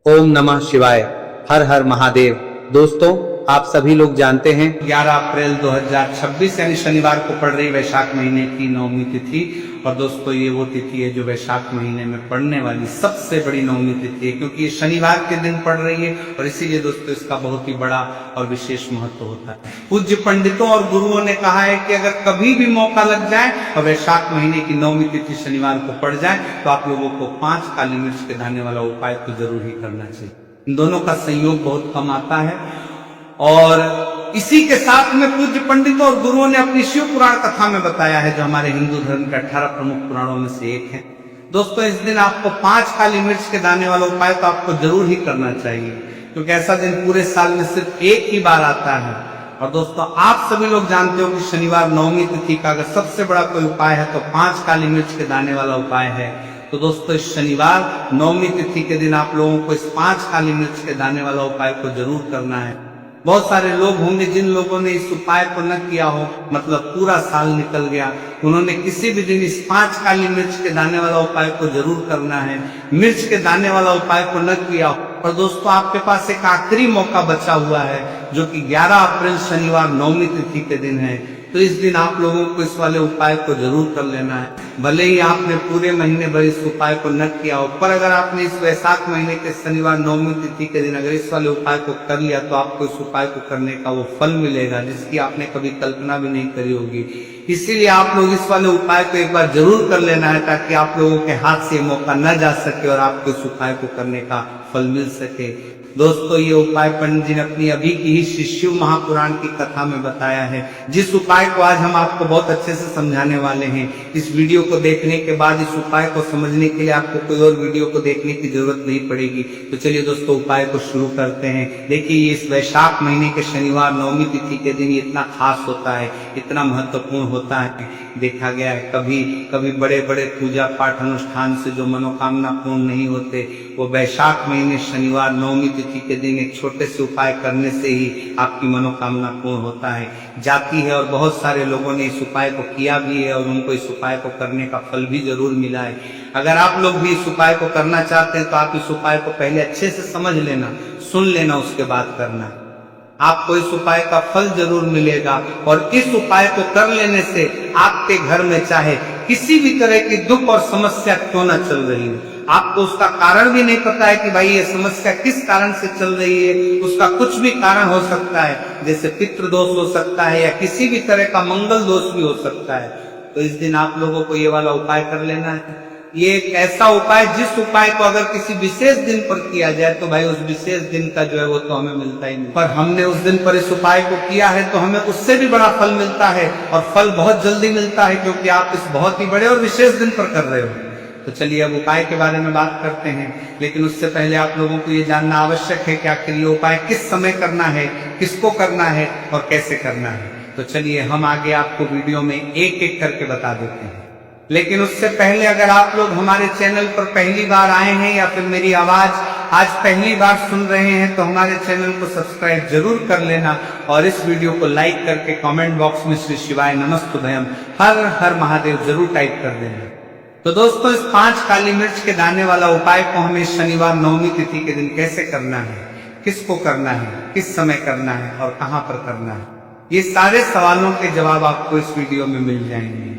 ओम नमः शिवाय। हर हर महादेव। दोस्तों, आप सभी लोग जानते हैं 11 अप्रैल 2026 यानी शनिवार को पड़ रही वैशाख महीने की नवमी तिथि। और दोस्तों ये वो तिथि है जो वैशाख महीने में पड़ने वाली सबसे बड़ी नवमी तिथि है, क्योंकि ये शनिवार के दिन पड़ रही है और इसीलिए दोस्तों इसका बहुत ही बड़ा और विशेष महत्व होता है। पूज्य पंडितों और गुरुओं ने कहा है कि अगर कभी भी मौका लग जाए और वैशाख महीने की नवमी तिथि शनिवार को पड़ जाए तो आप लोगों को 5 काली मिर्च के दाने वाला उपाय तो जरूर ही करना चाहिए। इन दोनों का संयोग बहुत कम आता है और इसी के साथ में पूज्य पंडितों और गुरुओं ने अपनी शिव पुराण कथा में बताया है, जो हमारे हिंदू धर्म के 18 प्रमुख पुराणों में से एक है। दोस्तों इस दिन आपको 5 काली मिर्च के दाने वाला उपाय तो आपको जरूर ही करना चाहिए, क्योंकि ऐसा दिन पूरे साल में सिर्फ एक ही बार आता है। और दोस्तों आप सभी लोग जानते हो कि शनिवार नवमी तिथि का अगर सबसे बड़ा कोई उपाय है तो 5 काली मिर्च के दाने वाला उपाय है। तो दोस्तों इस शनिवार नवमी तिथि के दिन आप लोगों को इस 5 काली मिर्च के दाने वाला उपाय को जरूर करना है। बहुत सारे लोग होंगे जिन लोगों ने इस उपाय को न किया हो, मतलब पूरा साल निकल गया, उन्होंने किसी भी दिन इस 5 काली मिर्च के दाने वाला उपाय को जरूर करना है। मिर्च के दाने वाला उपाय को न किया हो, और दोस्तों आपके पास एक आखिरी मौका बचा हुआ है जो कि 11 अप्रैल शनिवार नवमी तिथि के दिन है। तो इस दिन आप लोगों को इस वाले उपाय को जरूर कर लेना है। भले ही आपने पूरे महीने भर इस उपाय को न किया हो, पर अगर आपने इस वैशाख महीने के शनिवार नवमी तिथि के दिन अगर इस वाले उपाय को कर लिया तो आपको इस उपाय को करने का वो फल मिलेगा जिसकी आपने कभी कल्पना भी नहीं करी होगी। इसीलिए आप लोग इस वाले उपाय को एक बार जरूर कर लेना है, ताकि आप लोगों के हाथ से मौका न जा सके और आपको इस उपाय को करने का फल मिल सके। दोस्तों ये उपाय पंडित जी ने अपनी अभी की ही शिव महापुराण की कथा में बताया है, जिस उपाय को आज हम आपको बहुत अच्छे से समझाने वाले हैं। इस वीडियो को देखने के बाद इस उपाय को समझने के लिए आपको कोई और वीडियो को देखने की जरूरत नहीं पड़ेगी। तो चलिए दोस्तों उपाय को शुरू करते हैं। देखिए ये इस वैशाख महीने के शनिवार नवमी तिथि के दिन इतना खास होता है, इतना महत्वपूर्ण होता है। देखा गया है कभी कभी बड़े बड़े पूजा पाठ अनुष्ठान से जो मनोकामना पूर्ण नहीं होते, वो वैशाख महीने शनिवार नवमी तिथि के दिन एक छोटे से उपाय करने से ही आपकी मनोकामना पूर्ण होता है, जाती है। और बहुत सारे लोगों ने इस उपाय को किया भी है और उनको इस उपाय को करने का फल भी जरूर मिला है। अगर आप लोग भी इस उपाय को करना चाहते हैं तो आप इस उपाय को पहले अच्छे से समझ लेना, सुन लेना, उसके बाद करना। आपको इस उपाय का फल जरूर मिलेगा और इस उपाय को कर लेने से आपके घर में चाहे किसी भी तरह की दुख और समस्या क्यों न चल रही हो, आपको उसका कारण भी नहीं पता है कि भाई ये समस्या किस कारण से चल रही है, उसका कुछ भी कारण हो सकता है, जैसे पितृ दोष हो सकता है या किसी भी तरह का मंगल दोष भी हो सकता है। तो इस दिन आप लोगों को ये वाला उपाय कर लेना है। ये एक ऐसा उपाय जिस उपाय को अगर किसी विशेष दिन पर किया जाए तो भाई उस विशेष दिन का जो है वो तो हमें मिलता ही नहीं, पर हमने उस दिन पर इस उपाय को किया है तो हमें उससे भी बड़ा फल मिलता है, और फल बहुत जल्दी मिलता है क्योंकि आप इस बहुत ही बड़े और विशेष दिन पर कर रहे हो। तो चलिए अब उपाय के बारे में बात करते हैं, लेकिन उससे पहले आप लोगों को ये जानना आवश्यक है कि आखिर ये उपाय किस समय करना है, किसको करना है और कैसे करना है। तो चलिए हम आगे आपको वीडियो में एक एक करके बता देते हैं। लेकिन उससे पहले अगर आप लोग हमारे चैनल पर पहली बार आए हैं या फिर मेरी आवाज आज पहली बार सुन रहे हैं तो हमारे चैनल को सब्सक्राइब जरूर कर लेना और इस वीडियो को लाइक करके कमेंट बॉक्स में श्री शिवाय नमस्तुभयम हर हर महादेव जरूर टाइप कर देना। तो दोस्तों इस 5 काली मिर्च के दाने वाला उपाय को हमें शनिवार नवमी तिथि के दिन कैसे करना है, किसको करना है, किस समय करना है और कहां पर करना है, ये सारे सवालों के जवाब आपको इस वीडियो में मिल जाएंगे।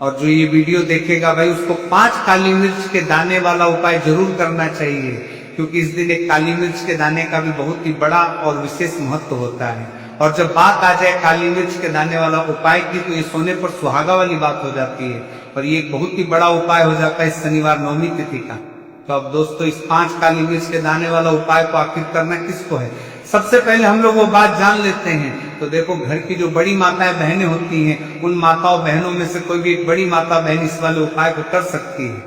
और जो ये वीडियो देखेगा भाई उसको 5 काली मिर्च के दाने वाला उपाय जरूर करना चाहिए, क्योंकि इस दिन एक काली मिर्च के दाने का भी बहुत ही बड़ा और विशेष महत्व होता है। और जब बात आ जाए काली मिर्च के दाने वाला उपाय की तो ये सोने पर सुहागा वाली बात हो जाती है, और ये एक बहुत ही बड़ा उपाय हो जाता है इस शनिवार नवमी तिथि का। तो अब दोस्तों इस 5 काली मिर्च के दाने वाला उपाय को आखिर करना किसको है, सबसे पहले हम लोग वो बात जान लेते हैं। तो देखो घर की जो बड़ी माताएं बहनें होती हैं, उन माताओं बहनों में से कोई भी एक बड़ी माता बहन इस वाले उपाय को कर सकती है।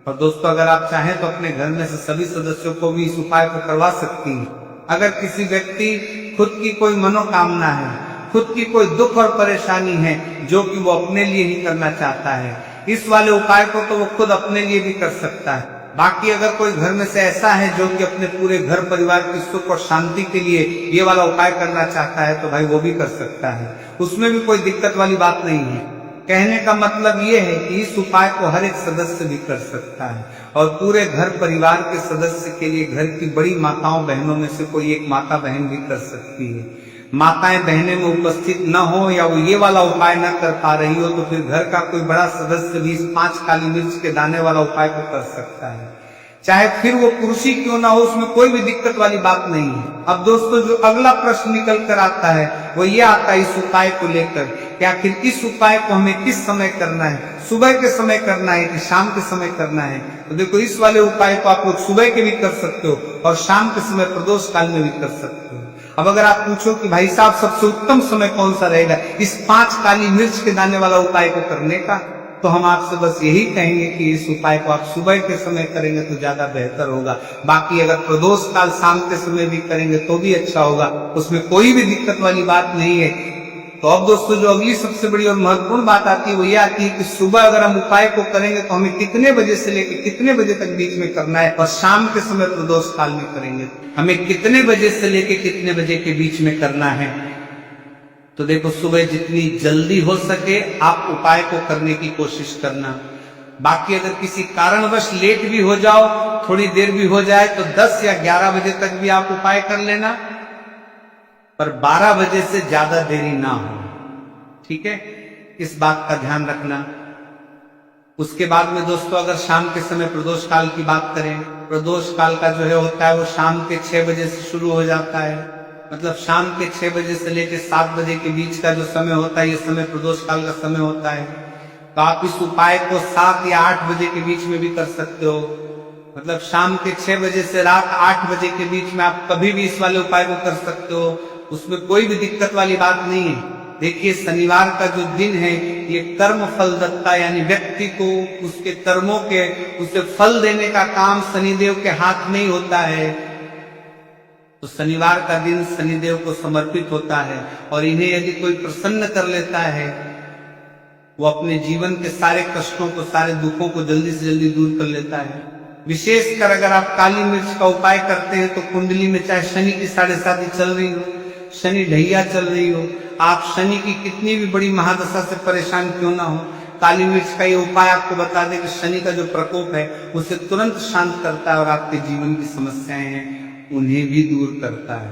और दोस्तों अगर आप चाहें तो अपने घर में से सभी सदस्यों को भी इस उपाय को करवा सकती हैं। अगर किसी व्यक्ति खुद की कोई मनोकामना है, खुद की कोई दुख और परेशानी है जो कि वो अपने लिए ही करना चाहता है, इस वाले उपाय को तो वो खुद अपने लिए भी कर सकता है। बाकी अगर कोई घर में से ऐसा है जो कि अपने पूरे घर परिवार की सुख और शांति के लिए ये वाला उपाय करना चाहता है तो भाई वो भी कर सकता है, उसमें भी कोई दिक्कत वाली बात नहीं है। कहने का मतलब ये है कि इस उपाय को हर एक सदस्य भी कर सकता है और पूरे घर परिवार के सदस्य के लिए घर की बड़ी माताओं बहनों में से कोई एक माता बहन भी कर सकती है। माताएं बहनें में उपस्थित न हो या वो ये वाला उपाय न कर पा रही हो तो फिर घर का कोई बड़ा सदस्य भी इस 5 काली मिर्च के दाने वाला उपाय को कर सकता है, चाहे फिर वो पुरुष ही क्यों ना हो, उसमें कोई भी दिक्कत वाली बात नहीं है। अब दोस्तों जो अगला प्रश्न निकल कर आता है वो ये आता है इस उपाय को लेकर कि आखिर इस उपाय को हमें किस समय करना है, सुबह के समय करना है कि शाम के समय करना है। तो देखो इस वाले उपाय को आप लोग सुबह के भी कर सकते हो और शाम के समय प्रदोष काल में भी कर सकते हो। अब अगर आप पूछो कि भाई साहब सबसे उत्तम समय कौन सा रहेगा इस 5 काली मिर्च के दाने वाला उपाय को करने का, तो हम आपसे बस यही कहेंगे कि इस उपाय को आप सुबह के समय करेंगे तो ज्यादा बेहतर होगा। बाकी अगर प्रदोष काल शाम के समय भी करेंगे तो भी अच्छा होगा, उसमें कोई भी दिक्कत वाली बात नहीं है। तो अब दोस्तों जो अगली सबसे बड़ी और महत्वपूर्ण बात आती है वो ये आती है कि सुबह अगर हम उपाय को करेंगे तो हमें कितने बजे से लेकर कितने बजे तक बीच में करना है, और शाम के समय प्रदोष काल में करेंगे हमें कितने बजे से लेकर कितने बजे के बीच में करना है। तो देखो सुबह जितनी जल्दी हो सके आप उपाय को करने की कोशिश करना। बाकी अगर किसी कारणवश लेट भी हो जाओ, थोड़ी देर भी हो जाए तो 10 या 11 बजे तक भी आप उपाय कर लेना, पर 12 बजे से ज्यादा देरी ना हो, ठीक है, इस बात का ध्यान रखना। उसके बाद में दोस्तों अगर शाम के समय प्रदोष काल की बात करें, प्रदोष काल का जो है होता है वो शाम के 6 बजे से शुरू हो जाता है, मतलब शाम के 6 बजे से लेकर 7 बजे के बीच का जो समय होता है ये समय प्रदोष काल का समय होता है। तो आप इस उपाय को 7 या 8 बजे के बीच में भी कर सकते हो, मतलब शाम के 6 बजे से रात 8 बजे के बीच में आप कभी भी इस वाले उपाय को कर सकते हो, उसमें कोई भी दिक्कत वाली बात नहीं है। देखिए शनिवार का जो दिन है ये कर्म फल दत्ता, यानी व्यक्ति को उसके कर्मों के उसे फल देने का काम शनिदेव के हाथ में ही होता है। तो शनिवार का दिन शनिदेव को समर्पित होता है और इन्हें यदि कोई प्रसन्न कर लेता है वो अपने जीवन के सारे कष्टों को, सारे दुखों को जल्दी से जल्दी दूर कर लेता है। विशेषकर अगर आप काली मिर्च का उपाय करते हैं तो कुंडली में चाहे शनि की 7.5 चल रही हो, शनि ढैया चल रही हो, आप शनि की कितनी भी बड़ी महादशा से परेशान क्यों ना हो, काली मिर्च का ये उपाय आपको बता दें कि शनि का जो प्रकोप है उसे तुरंत शांत करता है और आपके जीवन की समस्याएं हैं उन्हें भी दूर करता है।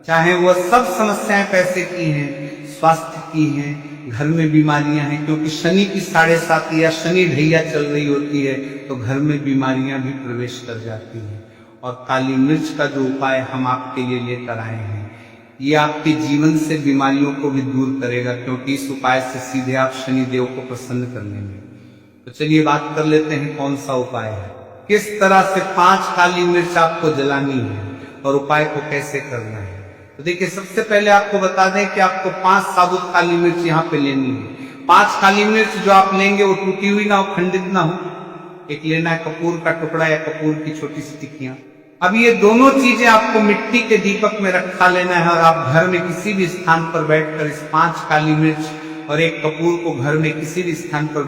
चाहे वह सब समस्याएं पैसे की हैं, स्वास्थ्य की हैं, घर में बीमारियां हैं, क्योंकि शनि की 7.5 या शनि ढैया चल रही होती है तो घर में बीमारियां भी प्रवेश कर जाती हैं। और काली मिर्च का जो उपाय हम आपके लिए लेकर आए हैं ये आपके जीवन से बीमारियों को भी दूर करेगा, क्योंकि इस उपाय से सीधे आप शनिदेव को प्रसन्न कर लेंगे। तो चलिए बात कर लेते हैं कौन सा उपाय है, किस तरह से 5 काली मिर्च आपको जलानी है और उपाय को कैसे करना है। तो देखिए सबसे पहले आपको बता दें कि आपको 5 साबुत काली मिर्च यहाँ पे लेनी है। 5 काली मिर्च जो आप लेंगे वो टूटी हुई ना हो, खंडित ना हो। एक लेना है कपूर का टुकड़ा या कपूर की छोटी सी टिक्कियां। अब ये दोनों चीजें आपको मिट्टी के दीपक में रखा लेना है और आप घर में किसी भी स्थान पर बैठकर इस 5 काली मिर्च और एक कपूर को घर में किसी भी स्थान पर